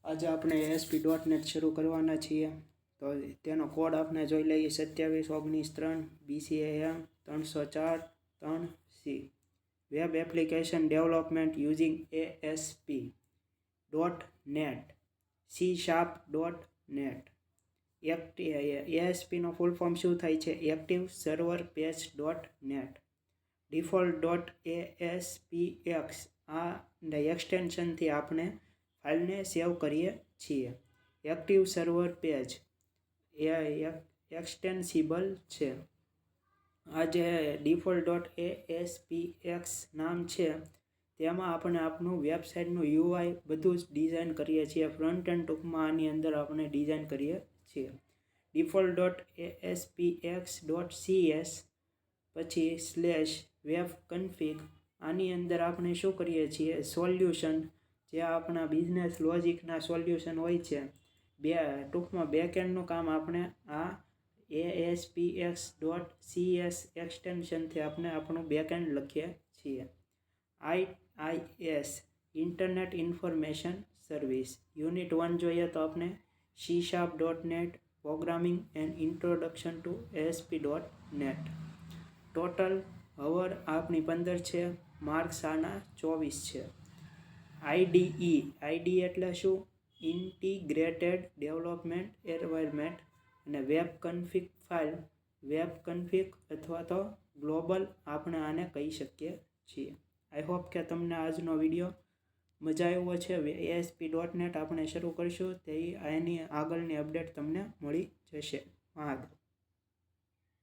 आज આપણે ASP.NET શરૂ કરવાના છીએ તો તેનો કોડ આપણે જોઈ લઈએ 2719 BCAM 304 3C web application development using ASP.NET C#.NET ASP નો ફૂલ ફોર્મ શું થાય છે active server page .NET default.aspx આ એક્સટેન્શનથી આપણે ફાઇલને સેવ કરીએ છીએ। એક્ટિવ સર્વર પેજ એક્સટેન્સિબલ છે। આ જે default.aspx નામ છે તેમાં આપણે આપણું વેબસાઇટનું UI બધું જ ડિઝાઇન કરીએ છીએ। ફ્રન્ટ એન્ડ ટૂંકમાં આની અંદર આપણે ડિઝાઇન કરીએ છીએ। default.aspx.cs પછી /webconfig આની અંદર આપણે શું કરીએ છીએ સોલ્યુશન જે આપણા બિઝનેસ લોજિકના સોલ્યુશન હોય છે ટૂંકમાં બેકએન્ડનું કામ આપણે આ ASPX.CS એક્સટેન્શનથી આપણે આપણું બેકએન્ડ લખીએ છીએ। IIS internet information service unit 1 જોઈએ તો આપણે C#.NET programming and introduction to ASP.NET total hour આપણી 15 છે, માર્ક્સ આના 24 છે। IDE એટલે શું ઇન્ટિગ્રેટેડ ડેવલપમેન્ટ એન્વાયરમેન્ટ અને વેબ કન્ફિગ ફાઇલ વેબ કન્ફિગ અથવા તો ગ્લોબલ આપણે આને કહી શકીએ છીએ। આઈ હોપ કે તમને આજનો વિડીયો મજા આવ્યો છે। ASP.NET આપણે શરૂ કરીશું તે એની આગળની અપડેટ તમને મળી જશે।